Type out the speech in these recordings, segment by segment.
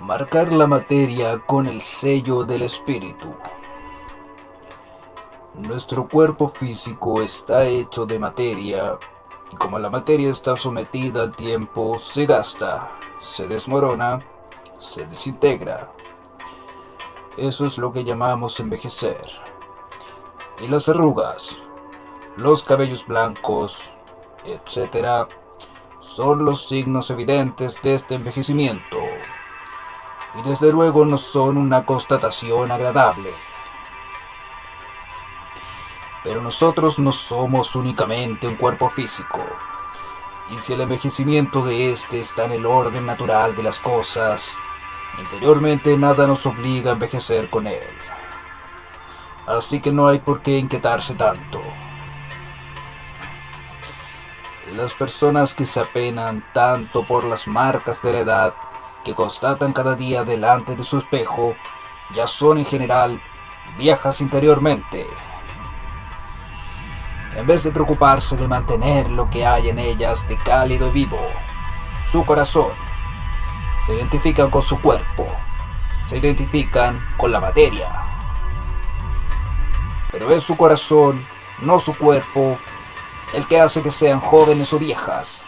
Marcar la materia con el sello del espíritu. Nuestro cuerpo físico está hecho de materia, y como la materia está sometida al tiempo, se gasta, se desmorona, se desintegra. Eso es lo que llamamos envejecer. Y las arrugas, los cabellos blancos, etcétera, son los signos evidentes de este envejecimiento. Y desde luego no son una constatación agradable. Pero nosotros no somos únicamente un cuerpo físico, y si el envejecimiento de este está en el orden natural de las cosas, interiormente nada nos obliga a envejecer con él. Así que no hay por qué inquietarse tanto. Las personas que se apenan tanto por las marcas de la edad que constatan cada día delante de su espejo, ya son en general viejas interiormente. En vez de preocuparse de mantener lo que hay en ellas de cálido y vivo, su corazón, se identifican con su cuerpo, se identifican con la materia. Pero es su corazón, no su cuerpo, el que hace que sean jóvenes o viejas.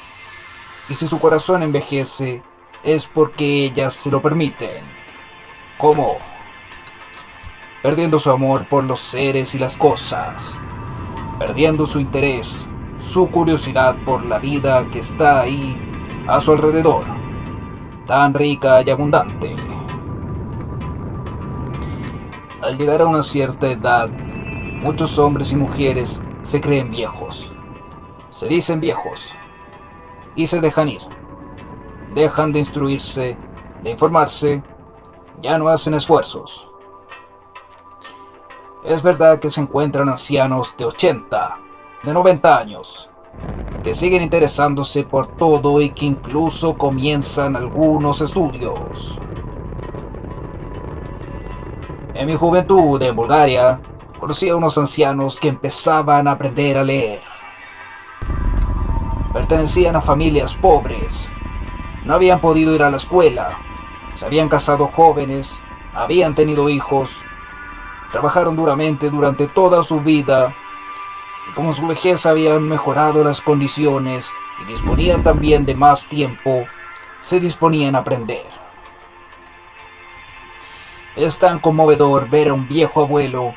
Y si su corazón envejece, es porque ellas se lo permiten. ¿Cómo? Perdiendo su amor por los seres y las cosas, perdiendo su interés, su curiosidad por la vida que está ahí a su alrededor, tan rica y abundante. Al llegar a una cierta edad, muchos hombres y mujeres se creen viejos, se dicen viejos y se dejan ir. Dejan de instruirse, de informarse, ya no hacen esfuerzos. Es verdad que se encuentran ancianos de 80, de 90 años, que siguen interesándose por todo y que incluso comienzan algunos estudios. En mi juventud en Bulgaria, conocí a unos ancianos que empezaban a aprender a leer. Pertenecían a familias pobres, no habían podido ir a la escuela, se habían casado jóvenes, habían tenido hijos, trabajaron duramente durante toda su vida y como su vejez habían mejorado las condiciones y disponían también de más tiempo, se disponían a aprender. Es tan conmovedor ver a un viejo abuelo,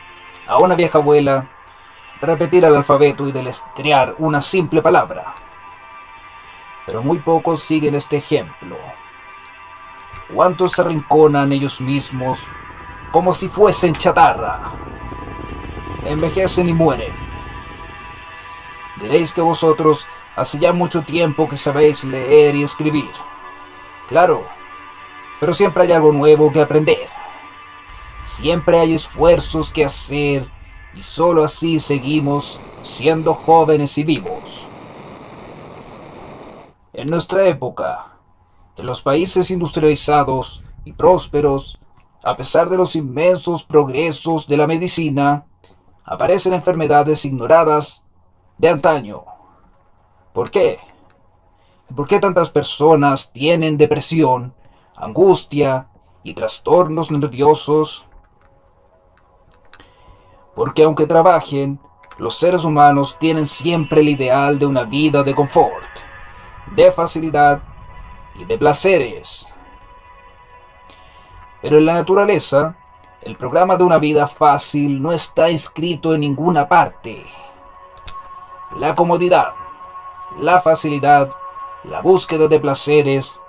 a una vieja abuela, repetir el alfabeto y deletrear una simple palabra. Pero muy pocos siguen este ejemplo. ¿Cuántos se arrinconan ellos mismos como si fuesen chatarra? Envejecen y mueren. Diréis que vosotros hace ya mucho tiempo que sabéis leer y escribir. Claro, pero siempre hay algo nuevo que aprender. Siempre hay esfuerzos que hacer y solo así seguimos siendo jóvenes y vivos. En nuestra época, en los países industrializados y prósperos, a pesar de los inmensos progresos de la medicina, aparecen enfermedades ignoradas de antaño. ¿Por qué? ¿Por qué tantas personas tienen depresión, angustia y trastornos nerviosos? Porque aunque trabajen, los seres humanos tienen siempre el ideal de una vida de confort, de facilidad y de placeres. Pero en la naturaleza, el programa de una vida fácil no está inscrito en ninguna parte. La comodidad, la facilidad, la búsqueda de placeres,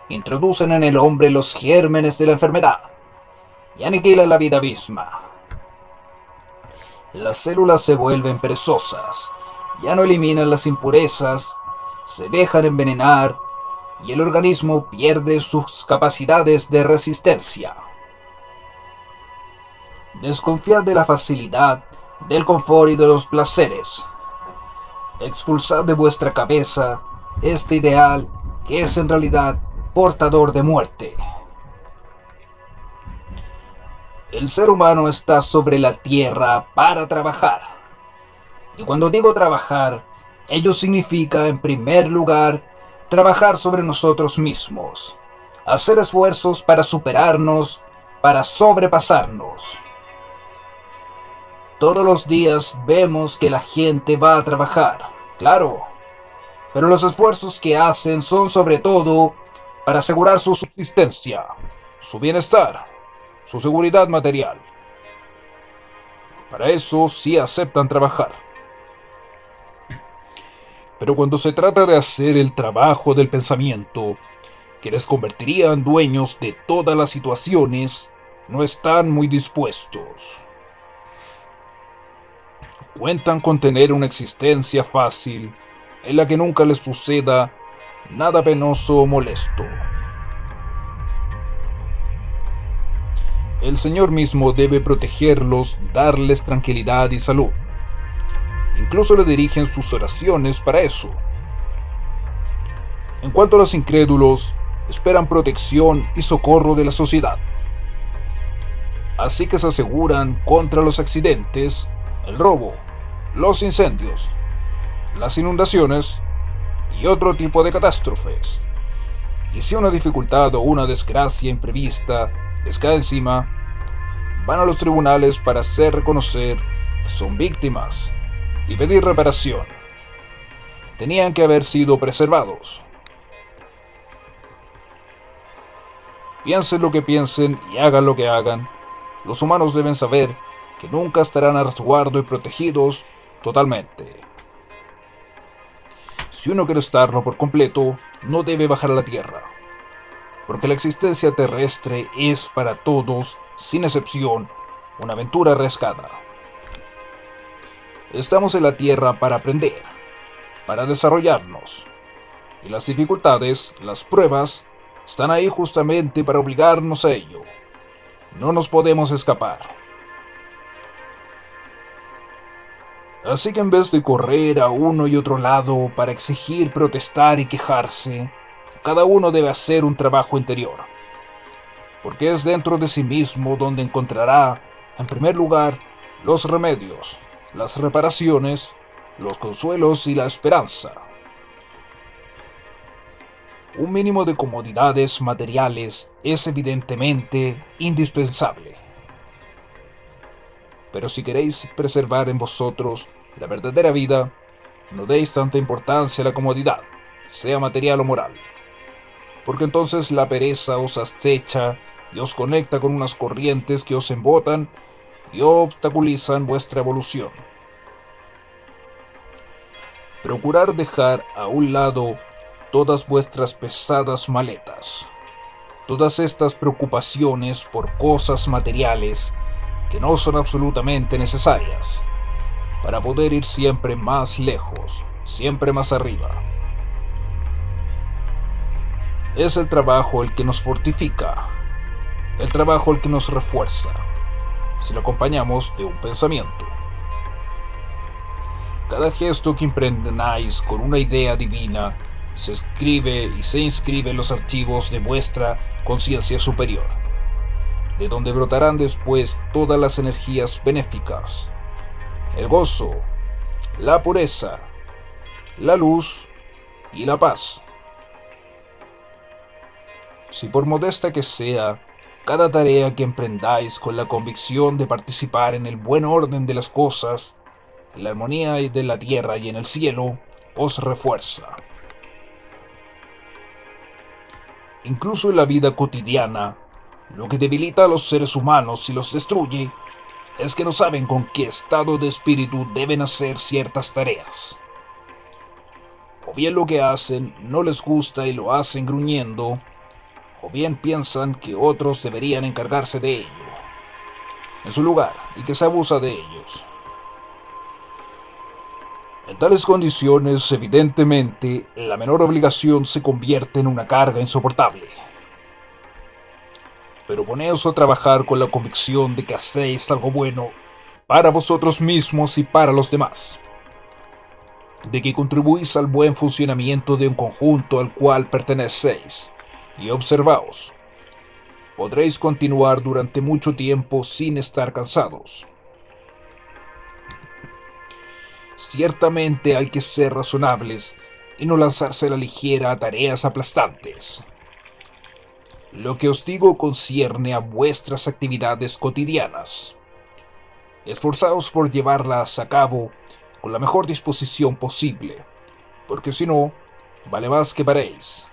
introducen en el hombre los gérmenes de la enfermedad y aniquilan la vida misma. Las células se vuelven perezosas, ya no eliminan las impurezas, se dejan envenenar y el organismo pierde sus capacidades de resistencia. Desconfiad de la facilidad, del confort y de los placeres. Expulsad de vuestra cabeza este ideal que es en realidad portador de muerte. El ser humano está sobre la tierra para trabajar. Y cuando digo trabajar, ello significa en primer lugar trabajar sobre nosotros mismos, hacer esfuerzos para superarnos, para sobrepasarnos. Todos los días vemos que la gente va a trabajar, claro, pero los esfuerzos que hacen son sobre todo para asegurar su subsistencia, su bienestar, su seguridad material. Para eso sí aceptan trabajar. Pero cuando se trata de hacer el trabajo del pensamiento, que les convertiría en dueños de todas las situaciones, no están muy dispuestos. Cuentan con tener una existencia fácil, en la que nunca les suceda nada penoso o molesto. El Señor mismo debe protegerlos, darles tranquilidad y salud. Incluso le dirigen sus oraciones para eso. En cuanto a los incrédulos, esperan protección y socorro de la sociedad. Así que se aseguran contra los accidentes, el robo, los incendios, las inundaciones y otro tipo de catástrofes. Y si una dificultad o una desgracia imprevista les cae encima, van a los tribunales para hacer reconocer que son víctimas y pedir reparación. Tenían que haber sido preservados. Piensen lo que piensen y hagan lo que hagan, los humanos deben saber que nunca estarán a resguardo y protegidos totalmente. Si uno quiere estarlo por completo, no debe bajar a la Tierra, porque la existencia terrestre es para todos, sin excepción, una aventura arriesgada. Estamos en la Tierra para aprender, para desarrollarnos, y las dificultades, las pruebas, están ahí justamente para obligarnos a ello. No nos podemos escapar. Así que en vez de correr a uno y otro lado para exigir, protestar y quejarse, cada uno debe hacer un trabajo interior, porque es dentro de sí mismo donde encontrará, en primer lugar, los remedios, las reparaciones, los consuelos y la esperanza. Un mínimo de comodidades materiales es evidentemente indispensable. Pero si queréis preservar en vosotros la verdadera vida, no deis tanta importancia a la comodidad, sea material o moral, porque entonces la pereza os acecha y os conecta con unas corrientes que os embotan y obstaculizan vuestra evolución. Procurad dejar a un lado todas vuestras pesadas maletas, todas estas preocupaciones por cosas materiales que no son absolutamente necesarias, para poder ir siempre más lejos, siempre más arriba. Es el trabajo el que nos fortifica, el trabajo el que nos refuerza, si lo acompañamos de un pensamiento. Cada gesto que emprendáis con una idea divina se escribe y se inscribe en los archivos de vuestra conciencia superior, de donde brotarán después todas las energías benéficas, el gozo, la pureza, la luz y la paz. Si por modesta que sea, cada tarea que emprendáis con la convicción de participar en el buen orden de las cosas, en la armonía de la tierra y en el cielo, os refuerza. Incluso en la vida cotidiana, lo que debilita a los seres humanos y los destruye es que no saben con qué estado de espíritu deben hacer ciertas tareas. O bien lo que hacen no les gusta y lo hacen gruñendo, o bien piensan que otros deberían encargarse de ello, en su lugar, y que se abusa de ellos. En tales condiciones, evidentemente, la menor obligación se convierte en una carga insoportable. Pero poneos a trabajar con la convicción de que hacéis algo bueno para vosotros mismos y para los demás, de que contribuís al buen funcionamiento de un conjunto al cual pertenecéis, y observaos, podréis continuar durante mucho tiempo sin estar cansados. Ciertamente hay que ser razonables y no lanzarse a la ligera a tareas aplastantes. Lo que os digo concierne a vuestras actividades cotidianas. Esforzaos por llevarlas a cabo con la mejor disposición posible, porque si no, vale más que paréis,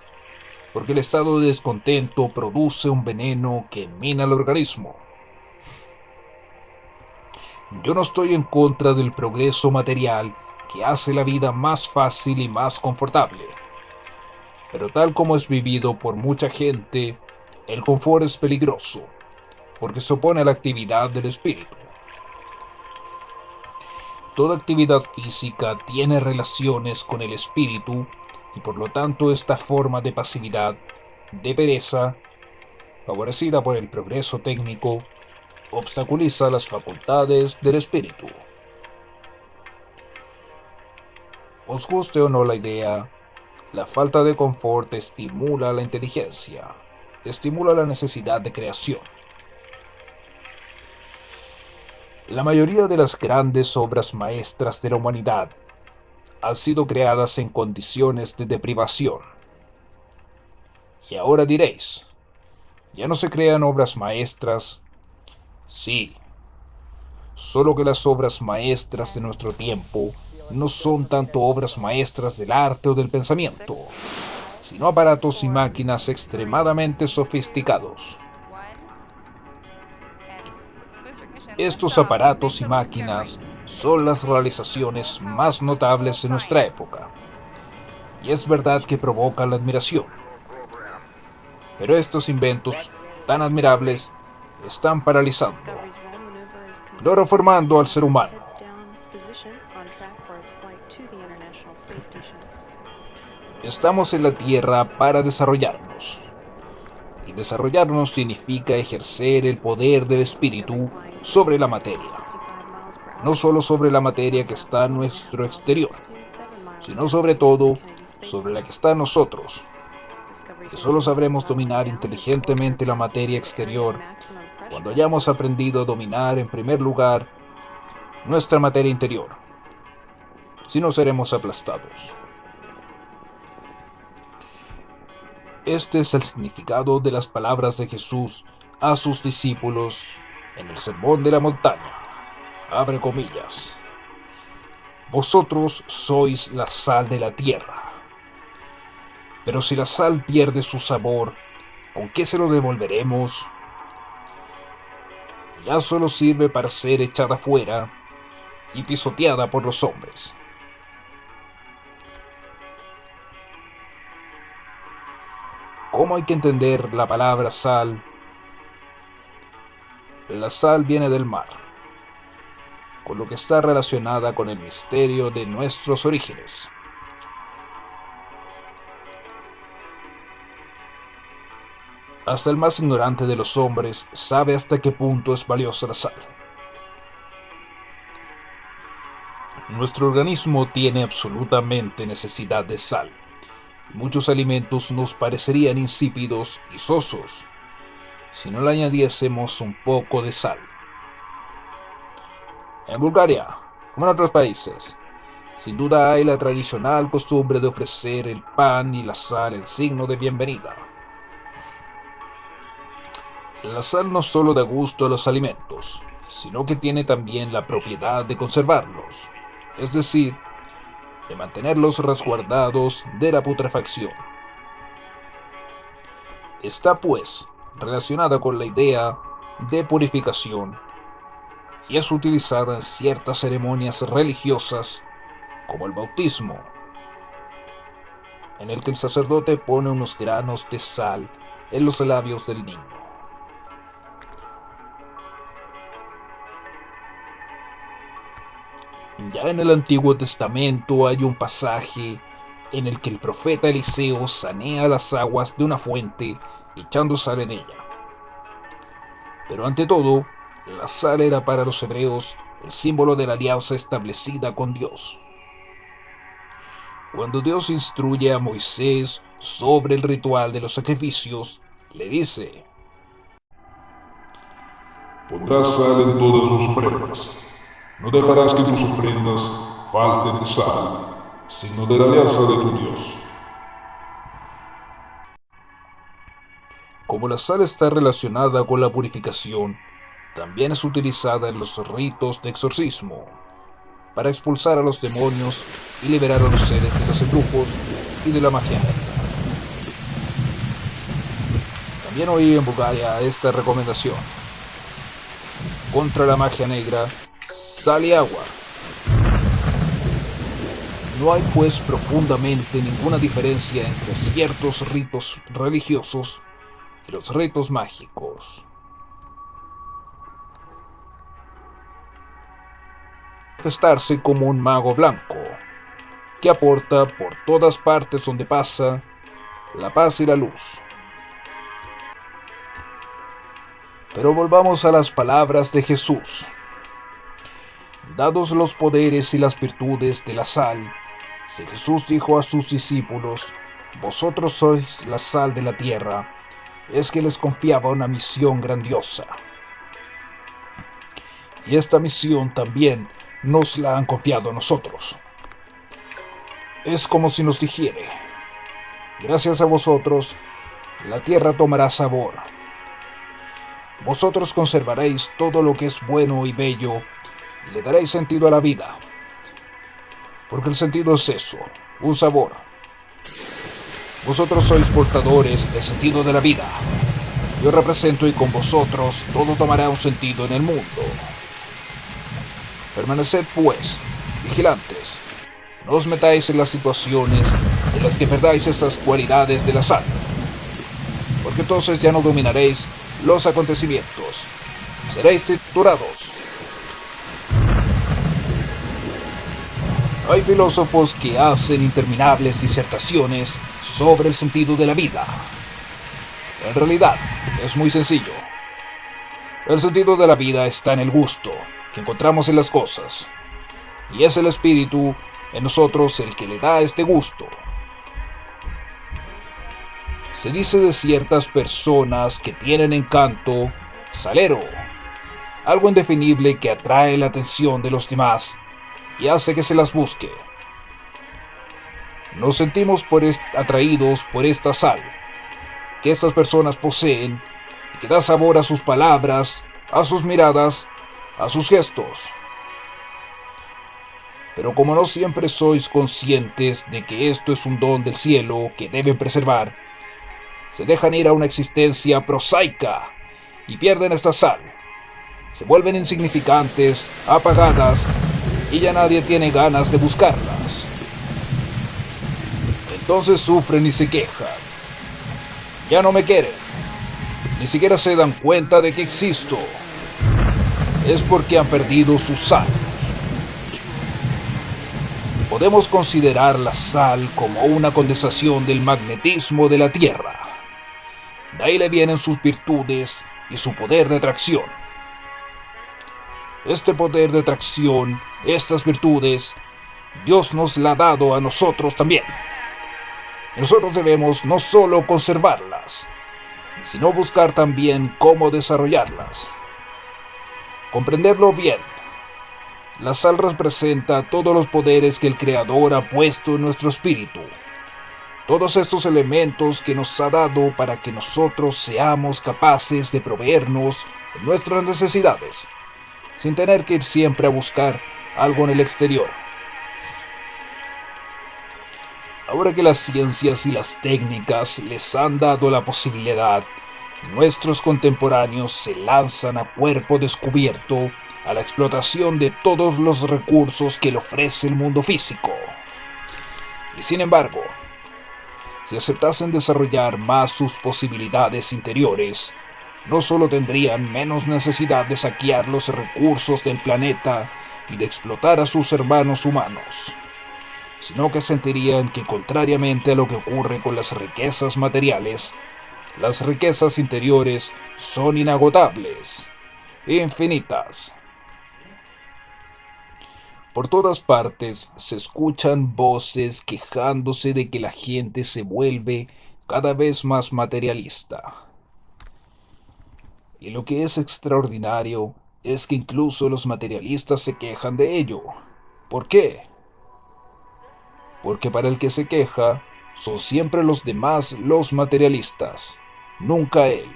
porque el estado de descontento produce un veneno que mina el organismo. Yo no estoy en contra del progreso material que hace la vida más fácil y más confortable, pero tal como es vivido por mucha gente, el confort es peligroso, porque se opone a la actividad del espíritu. Toda actividad física tiene relaciones con el espíritu y por lo tanto esta forma de pasividad, de pereza, favorecida por el progreso técnico, obstaculiza las facultades del espíritu. Os guste o no la idea, la falta de confort estimula la inteligencia, estimula la necesidad de creación. La mayoría de las grandes obras maestras de la humanidad han sido creadas en condiciones de deprivación. Y ahora diréis, ya no se crean obras maestras. Sí, solo que las obras maestras de nuestro tiempo no son tanto obras maestras del arte o del pensamiento, sino aparatos y máquinas extremadamente sofisticados. Estos aparatos y máquinas son las realizaciones más notables de nuestra época, y es verdad que provocan la admiración. Pero estos inventos, tan admirables, están paralizando, cloroformando al ser humano. Estamos en la Tierra para desarrollarnos, y desarrollarnos significa ejercer el poder del espíritu sobre la materia, no solo sobre la materia que está en nuestro exterior, sino sobre todo sobre la que está en nosotros, que solo sabremos dominar inteligentemente la materia exterior cuando hayamos aprendido a dominar en primer lugar nuestra materia interior. Si no, seremos aplastados. Este es el significado de las palabras de Jesús a sus discípulos en el Sermón de la Montaña. Abre comillas. Vosotros sois la sal de la tierra. Pero si la sal pierde su sabor, ¿con qué se lo devolveremos? Ya solo sirve para ser echada fuera y pisoteada por los hombres. ¿Cómo hay que entender la palabra sal? La sal viene del mar, con lo que está relacionada con el misterio de nuestros orígenes. Hasta el más ignorante de los hombres sabe hasta qué punto es valiosa la sal. Nuestro organismo tiene absolutamente necesidad de sal. Muchos alimentos nos parecerían insípidos y sosos si no le añadiésemos un poco de sal. En Bulgaria, como en otros países, sin duda hay la tradicional costumbre de ofrecer el pan y la sal en signo de bienvenida. La sal no solo da gusto a los alimentos, sino que tiene también la propiedad de conservarlos, es decir, de mantenerlos resguardados de la putrefacción. Está, pues, relacionada con la idea de purificación y es utilizada en ciertas ceremonias religiosas, como el bautismo, en el que el sacerdote pone unos granos de sal en los labios del niño. Ya en el Antiguo Testamento hay un pasaje en el que el profeta Eliseo sanea las aguas de una fuente echando sal en ella. Pero ante todo, la sal era para los hebreos el símbolo de la alianza establecida con Dios. Cuando Dios instruye a Moisés sobre el ritual de los sacrificios, le dice: Pondrás sal en todas sus ofrendas. No dejarás que tus ofrendas falten de sal, signo de la alianza de tu Dios. Como la sal está relacionada con la purificación, también es utilizada en los ritos de exorcismo, para expulsar a los demonios y liberar a los seres de los embrujos y de la magia negra. También oí en Bulgaria esta recomendación: contra la magia negra, sal y agua. No hay pues profundamente ninguna diferencia entre ciertos ritos religiosos y los ritos mágicos. Manifestarse como un mago blanco, que aporta por todas partes donde pasa la paz y la luz. Pero volvamos a las palabras de Jesús. Dados los poderes y las virtudes de la sal, si Jesús dijo a sus discípulos: vosotros sois la sal de la tierra, es que les confiaba una misión grandiosa. Y esta misión también nos la han confiado a nosotros. Es como si nos dijere: gracias a vosotros, la tierra tomará sabor. Vosotros conservaréis todo lo que es bueno y bello y le daréis sentido a la vida. Porque el sentido es eso, un sabor. Vosotros sois portadores del sentido de la vida. Yo represento, y con vosotros todo tomará un sentido en el mundo. Permaneced pues vigilantes. No os metáis en las situaciones en las que perdáis estas cualidades de la sal, porque entonces ya no dominaréis los acontecimientos. Seréis triturados. Hay filósofos que hacen interminables disertaciones sobre el sentido de la vida. En realidad, es muy sencillo. El sentido de la vida está en el gusto que encontramos en las cosas, y es el espíritu en nosotros el que le da este gusto. Se dice de ciertas personas que tienen encanto salero, algo indefinible que atrae la atención de los demás y hace que se las busque. Nos sentimos atraídos por esta sal que estas personas poseen y que da sabor a sus palabras, a sus miradas, a sus gestos. Pero como no siempre sois conscientes de que esto es un don del cielo que deben preservar, se dejan ir a una existencia prosaica y pierden esta sal. Se vuelven insignificantes, apagadas, y ya nadie tiene ganas de buscarlas. Entonces sufren y se quejan. Ya no me quieren. Ni siquiera se dan cuenta de que existo. Es porque han perdido su sal. Podemos considerar la sal como una condensación del magnetismo de la Tierra. De ahí le vienen sus virtudes y su poder de atracción. Este poder de atracción, estas virtudes, Dios nos la ha dado a nosotros también. Nosotros debemos no solo conservarlas, sino buscar también cómo desarrollarlas. Comprenderlo bien. La sal representa todos los poderes que el Creador ha puesto en nuestro espíritu. Todos estos elementos que nos ha dado para que nosotros seamos capaces de proveernos de nuestras necesidades, sin tener que ir siempre a buscar algo en el exterior. Ahora que las ciencias y las técnicas les han dado la posibilidad, nuestros contemporáneos se lanzan a cuerpo descubierto a la explotación de todos los recursos que le ofrece el mundo físico. Y sin embargo, si aceptasen desarrollar más sus posibilidades interiores, no solo tendrían menos necesidad de saquear los recursos del planeta y de explotar a sus hermanos humanos, sino que sentirían que, contrariamente a lo que ocurre con las riquezas materiales, las riquezas interiores son inagotables, infinitas. Por todas partes se escuchan voces quejándose de que la gente se vuelve cada vez más materialista. Y lo que es extraordinario es que incluso los materialistas se quejan de ello. ¿Por qué? Porque para el que se queja, son siempre los demás los materialistas. nunca él.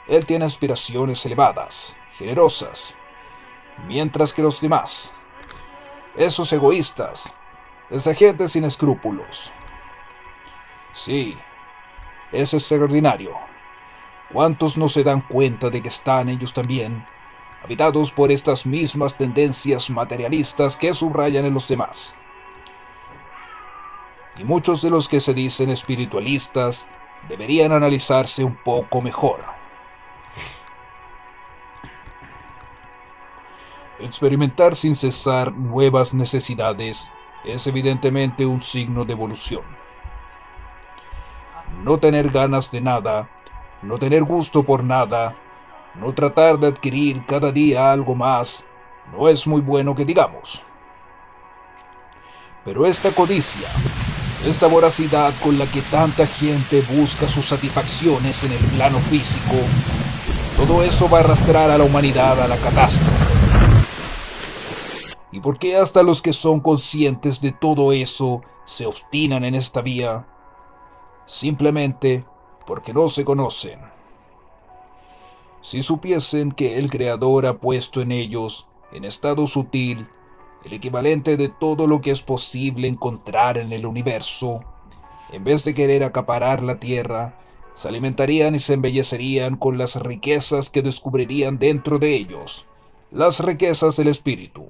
Él tiene aspiraciones elevadas, generosas, mientras que los demás, esos egoístas, esa gente sin escrúpulos. Sí, es extraordinario. ¿Cuántos no se dan cuenta de que están ellos también habitados por estas mismas tendencias materialistas que subrayan en los demás? Y muchos de los que se dicen espiritualistas deberían analizarse un poco mejor. Experimentar sin cesar nuevas necesidades es evidentemente un signo de evolución. No tener ganas de nada, no tener gusto por nada, no tratar de adquirir cada día algo más, no es muy bueno que digamos. Pero esta codicia, esta voracidad con la que tanta gente busca sus satisfacciones en el plano físico, todo eso va a arrastrar a la humanidad a la catástrofe. ¿Y por qué hasta los que son conscientes de todo eso se obstinan en esta vía? Simplemente porque no se conocen. Si supiesen que el Creador ha puesto en ellos, en estado sutil, el equivalente de todo lo que es posible encontrar en el universo, en vez de querer acaparar la tierra, se alimentarían y se embellecerían con las riquezas que descubrirían dentro de ellos, las riquezas del espíritu.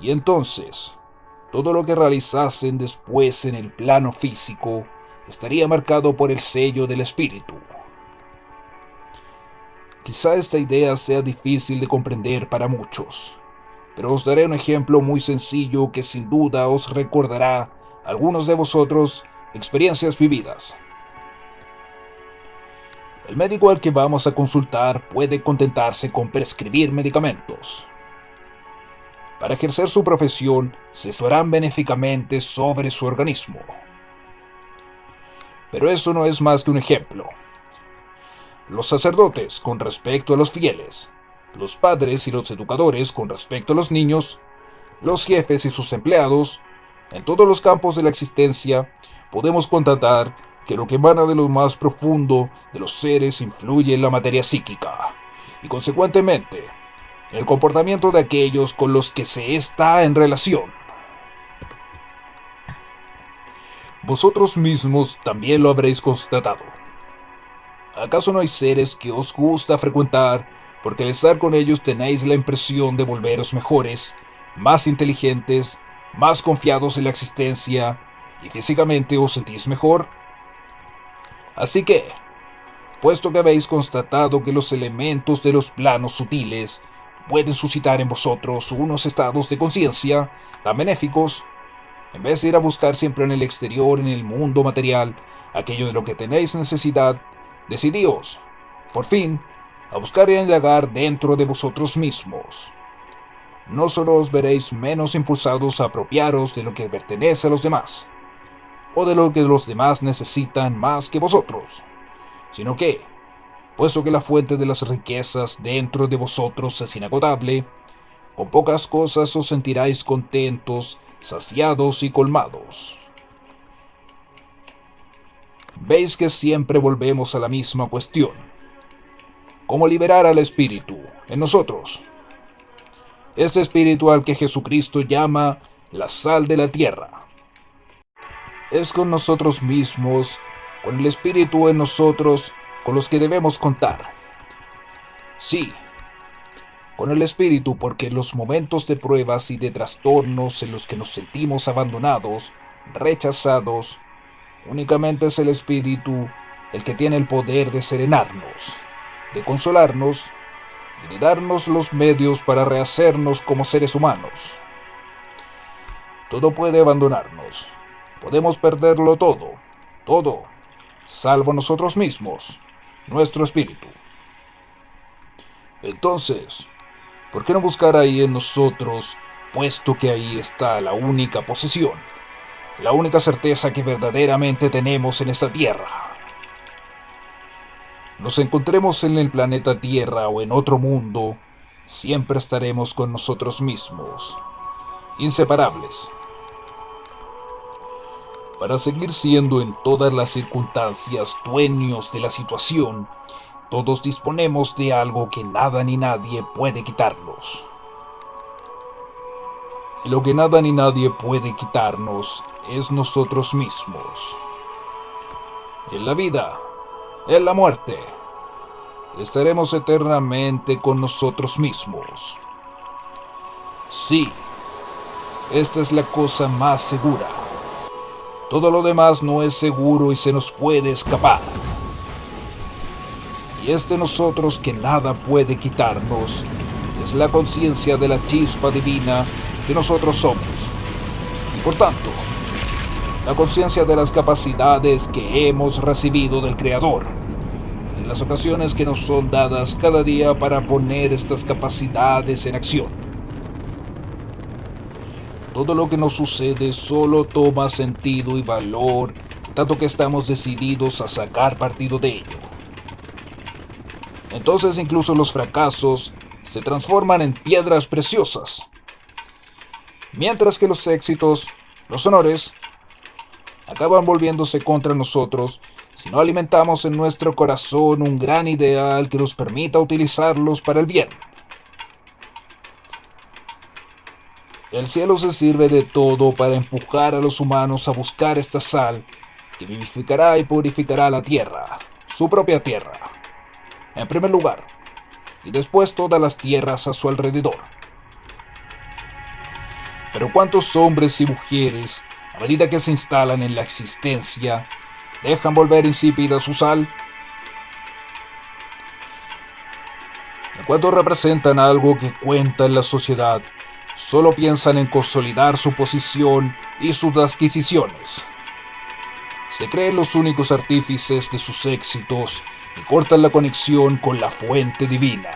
Y entonces, todo lo que realizasen después en el plano físico estaría marcado por el sello del espíritu. Quizá esta idea sea difícil de comprender para muchos, pero os daré un ejemplo muy sencillo que sin duda os recordará a algunos de vosotros experiencias vividas. El médico al que vamos a consultar puede contentarse con prescribir medicamentos. Para ejercer su profesión, se actuarán benéficamente sobre su organismo. Pero eso no es más que un ejemplo. Los sacerdotes con respecto a los fieles, los padres y los educadores con respecto a los niños, los jefes y sus empleados, en todos los campos de la existencia, podemos constatar que lo que emana de lo más profundo de los seres influye en la materia psíquica, y consecuentemente, en el comportamiento de aquellos con los que se está en relación. Vosotros mismos también lo habréis constatado. ¿Acaso no hay seres que os gusta frecuentar porque al estar con ellos tenéis la impresión de volveros mejores, más inteligentes, más confiados en la existencia y físicamente os sentís mejor? Así que, puesto que habéis constatado que los elementos de los planos sutiles pueden suscitar en vosotros unos estados de conciencia tan benéficos, en vez de ir a buscar siempre en el exterior, en el mundo material, aquello de lo que tenéis necesidad, decidíos, por fin, a buscar y a indagar dentro de vosotros mismos. No solo os veréis menos impulsados a apropiaros de lo que pertenece a los demás, o de lo que los demás necesitan más que vosotros, sino que, puesto que la fuente de las riquezas dentro de vosotros es inagotable, con pocas cosas os sentiráis contentos, saciados y colmados. Veis que siempre volvemos a la misma cuestión. ¿Cómo liberar al espíritu en nosotros? Ese espíritu al que Jesucristo llama la sal de la tierra. Es con nosotros mismos, con el espíritu en nosotros, con los que debemos contar. Sí, con el espíritu, porque en los momentos de pruebas y de trastornos en los que nos sentimos abandonados, rechazados, únicamente es el espíritu el que tiene el poder de serenarnos, de consolarnos y de darnos los medios para rehacernos como seres humanos. Todo puede abandonarnos, podemos perderlo todo, salvo nosotros mismos, nuestro espíritu. Entonces, ¿por qué no buscar ahí en nosotros, puesto que ahí está la única posesión, la única certeza que verdaderamente tenemos en esta tierra? Nos encontremos en el planeta Tierra o en otro mundo, siempre estaremos con nosotros mismos, inseparables. para seguir siendo en todas las circunstancias dueños de la situación. Todos disponemos de algo que nada ni nadie puede quitarnos. Y lo que nada ni nadie puede quitarnos es nosotros mismos. En la vida, en la muerte, estaremos eternamente con nosotros mismos. Sí, esta es la cosa más segura. Todo lo demás no es seguro y se nos puede escapar. Y es de nosotros que nada puede quitarnos. Es la conciencia de la chispa divina que nosotros somos. Y por tanto, la conciencia de las capacidades que hemos recibido del Creador. En las ocasiones que nos son dadas cada día para poner estas capacidades en acción. Todo lo que nos sucede solo toma sentido y valor, tanto que estamos decididos a sacar partido de ello. Entonces incluso los fracasos se transforman en piedras preciosas, mientras que los éxitos, los honores, acaban volviéndose contra nosotros si no alimentamos en nuestro corazón un gran ideal que nos permita utilizarlos para el bien. El cielo se sirve de todo para empujar a los humanos a buscar esta sal que vivificará y purificará la tierra, su propia tierra, en primer lugar, y después todas las tierras a su alrededor. Pero ¿cuántos hombres y mujeres, a medida que se instalan en la existencia, dejan volver insípida su sal? En cuanto representan algo que cuenta en la sociedad, solo piensan en consolidar su posición y sus adquisiciones. Se creen los únicos artífices de sus éxitos y cortan la conexión con la fuente divina.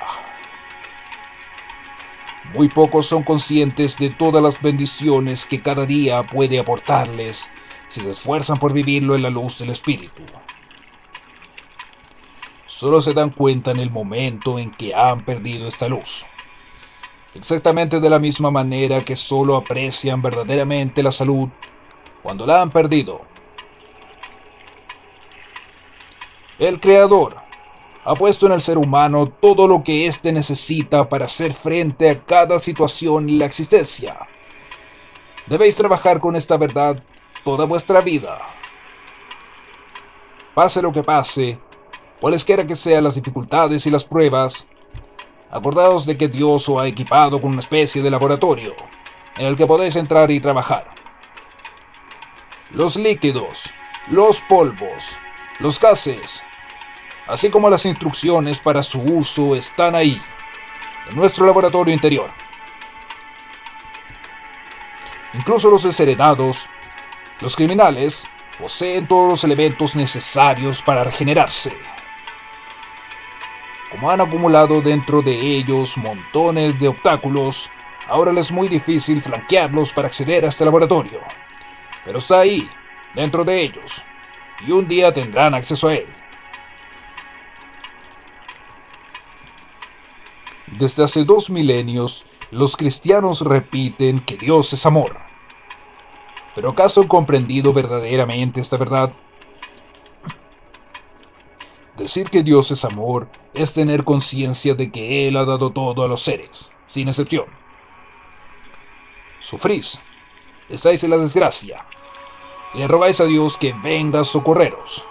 Muy pocos son conscientes de todas las bendiciones que cada día puede aportarles si se esfuerzan por vivirlo en la luz del Espíritu. Solo se dan cuenta en el momento en que han perdido esta luz. Exactamente de la misma manera que solo aprecian verdaderamente la salud cuando la han perdido. El Creador ha puesto en el ser humano todo lo que éste necesita para hacer frente a cada situación en la existencia. Debéis trabajar con esta verdad toda vuestra vida. Pase lo que pase, cualesquiera que sean las dificultades y las pruebas, acordaos de que Dios os ha equipado con una especie de laboratorio en el que podéis entrar y trabajar. Los líquidos, los polvos, los gases, así como las instrucciones para su uso están ahí, en nuestro laboratorio interior. Incluso los desheredados, los criminales, poseen todos los elementos necesarios para regenerarse. Como han acumulado dentro de ellos montones de obstáculos, ahora les es muy difícil flanquearlos para acceder a este laboratorio. Pero está ahí, dentro de ellos, y un día tendrán acceso a él. Desde hace 2 milenios, los cristianos repiten que Dios es amor. ¿Pero acaso han comprendido verdaderamente esta verdad? Decir que Dios es amor es tener conciencia de que Él ha dado todo a los seres, sin excepción. Sufrís, estáis en la desgracia, y le rogáis a Dios que venga a socorreros.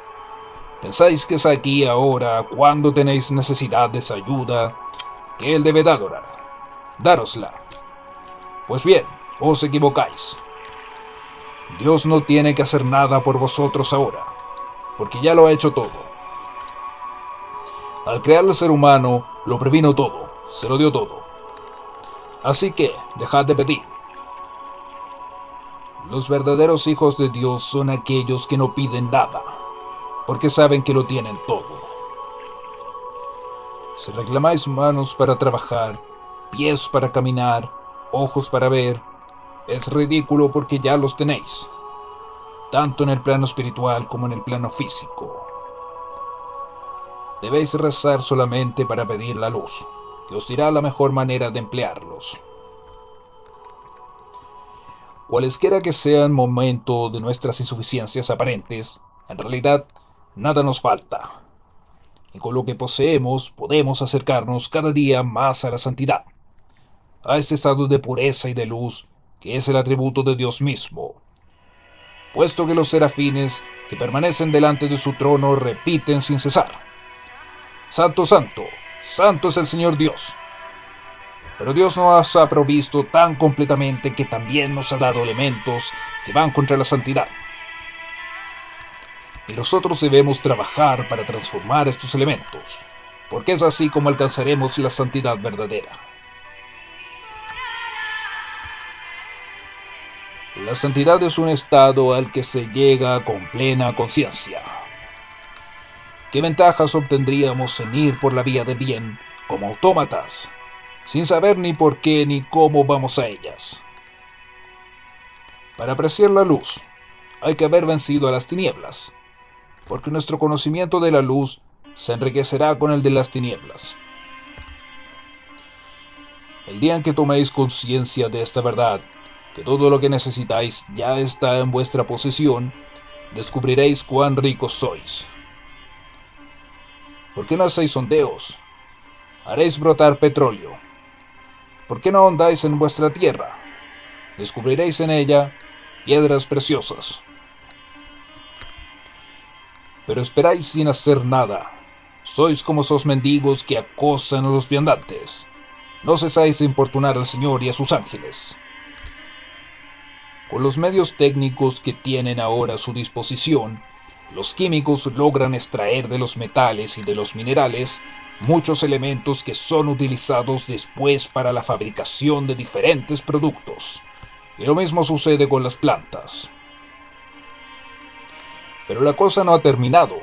Pensáis que es aquí ahora, cuando tenéis necesidad de esa ayuda, que Él debe dárosla. Pues bien, os equivocáis. Dios no tiene que hacer nada por vosotros ahora, porque ya lo ha hecho todo. Al crear al ser humano, lo previno todo, se lo dio todo. Así que, dejad de pedir. Los verdaderos hijos de Dios son aquellos que no piden nada, porque saben que lo tienen todo. Si reclamáis manos para trabajar, pies para caminar, ojos para ver, es ridículo porque ya los tenéis, tanto en el plano espiritual como en el plano físico. Debéis rezar solamente para pedir la luz, que os dirá la mejor manera de emplearlos. Cualesquiera que sean momentos de nuestras insuficiencias aparentes, en realidad nada nos falta. Y con lo que poseemos podemos acercarnos cada día más a la santidad, a este estado de pureza y de luz que es el atributo de Dios mismo, puesto que los serafines que permanecen delante de su trono repiten sin cesar: Santo, santo, santo es el Señor Dios. Pero Dios nos ha provisto tan completamente que también nos ha dado elementos que van contra la santidad. Y nosotros debemos trabajar para transformar estos elementos, porque es así como alcanzaremos la santidad verdadera. La santidad es un estado al que se llega con plena conciencia. ¿Qué ventajas obtendríamos en ir por la vía del bien como autómatas, sin saber ni por qué ni cómo vamos a ellas? Para apreciar la luz, hay que haber vencido a las tinieblas, porque nuestro conocimiento de la luz se enriquecerá con el de las tinieblas. El día en que toméis conciencia de esta verdad, que todo lo que necesitáis ya está en vuestra posesión, descubriréis cuán ricos sois. ¿Por qué no hacéis sondeos? Haréis brotar petróleo. ¿Por qué no ahondáis en vuestra tierra? Descubriréis en ella piedras preciosas. Pero esperáis sin hacer nada. Sois como esos mendigos que acosan a los viandantes. No cesáis de importunar al Señor y a sus ángeles. Con los medios técnicos que tienen ahora a su disposición, los químicos logran extraer de los metales y de los minerales muchos elementos que son utilizados después para la fabricación de diferentes productos. Y lo mismo sucede con las plantas. Pero la cosa no ha terminado.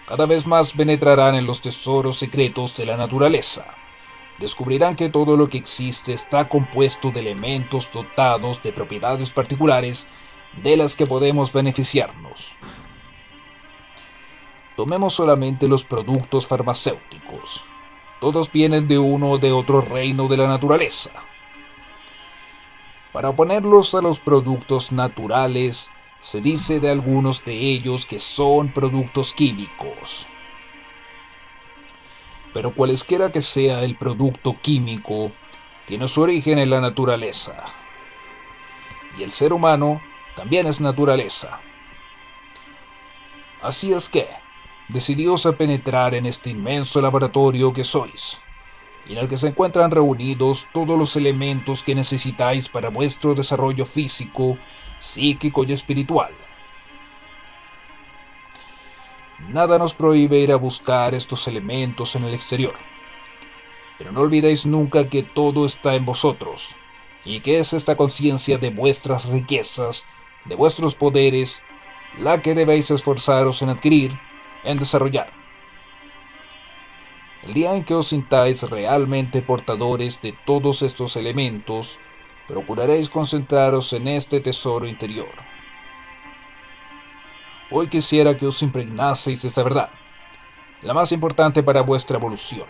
Cada vez más penetrarán en los tesoros secretos de la naturaleza. Descubrirán que todo lo que existe está compuesto de elementos dotados de propiedades particulares de las que podemos beneficiarnos. Tomemos solamente los productos farmacéuticos. Todos vienen de uno o de otro reino de la naturaleza. Para oponerlos a los productos naturales, se dice de algunos de ellos que son productos químicos. Pero cualesquiera que sea el producto químico, tiene su origen en la naturaleza. Y el ser humano también es naturaleza. Así es que, decidíos a penetrar en este inmenso laboratorio que sois, en el que se encuentran reunidos todos los elementos que necesitáis para vuestro desarrollo físico, psíquico y espiritual. Nada nos prohíbe ir a buscar estos elementos en el exterior, pero no olvidéis nunca que todo está en vosotros, y que es esta conciencia de vuestras riquezas, de vuestros poderes, la que debéis esforzaros en adquirir, en desarrollar. El día en que os sintáis realmente portadores de todos estos elementos, procuraréis concentraros en este tesoro interior. Hoy quisiera que os impregnaseis de esta verdad, la más importante para vuestra evolución.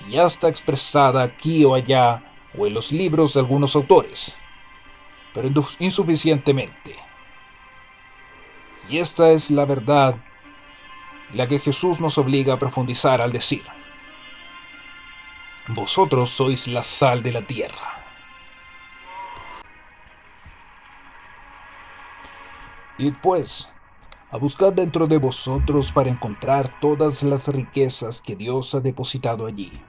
Ya está expresada aquí o allá, o en los libros de algunos autores, pero insuficientemente. Y esta es la verdad, la que Jesús nos obliga a profundizar al decir: vosotros sois la sal de la tierra. Id pues, a buscar dentro de vosotros para encontrar todas las riquezas que Dios ha depositado allí.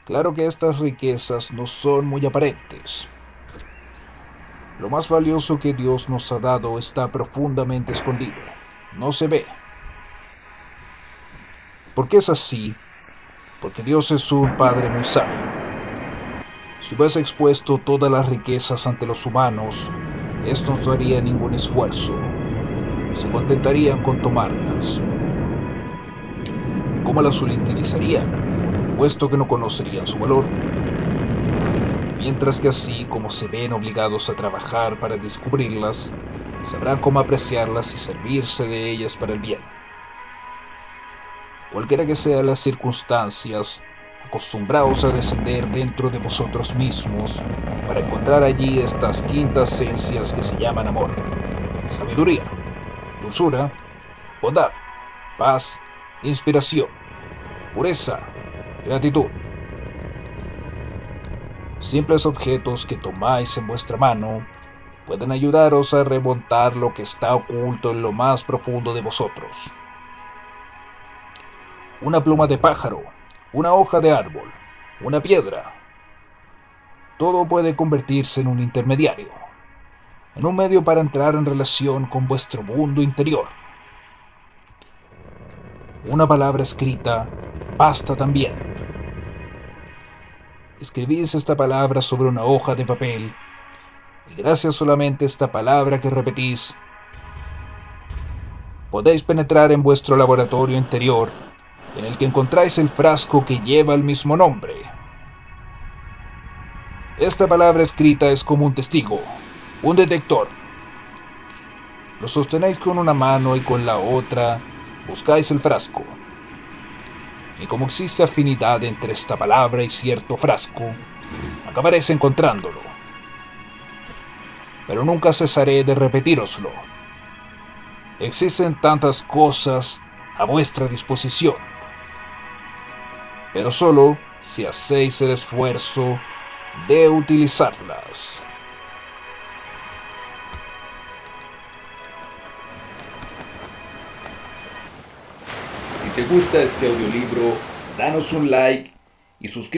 Claro que estas riquezas no son muy aparentes. Lo más valioso que Dios nos ha dado está profundamente escondido. No se ve. ¿Por qué es así? Porque Dios es un Padre muy sabio. Si hubiese expuesto todas las riquezas ante los humanos, estos no harían ningún esfuerzo. Se contentarían con tomarlas. ¿Cómo las utilizarían? Puesto que no conocerían su valor. Mientras que así como se ven obligados a trabajar para descubrirlas, sabrán cómo apreciarlas y servirse de ellas para el bien. Cualquiera que sean las circunstancias, acostumbraos a descender dentro de vosotros mismos para encontrar allí estas quintas esencias que se llaman amor, sabiduría, dulzura, bondad, paz, inspiración, pureza, gratitud. Simples objetos que tomáis en vuestra mano pueden ayudaros a remontar lo que está oculto en lo más profundo de vosotros. Una pluma de pájaro, una hoja de árbol, una piedra. Todo puede convertirse en un intermediario, en un medio para entrar en relación con vuestro mundo interior. Una palabra escrita basta también. Escribís esta palabra sobre una hoja de papel y gracias solamente a esta palabra que repetís, podéis penetrar en vuestro laboratorio interior en el que encontráis el frasco que lleva el mismo nombre. Esta palabra escrita es como un testigo, un detector. Lo sostenéis con una mano y con la otra buscáis el frasco. Y como existe afinidad entre esta palabra y cierto frasco, acabaréis encontrándolo. Pero nunca cesaré de repetíroslo. Existen tantas cosas a vuestra disposición, pero solo si hacéis el esfuerzo de utilizarlas. Si te gusta este audiolibro, danos un like y suscríbete.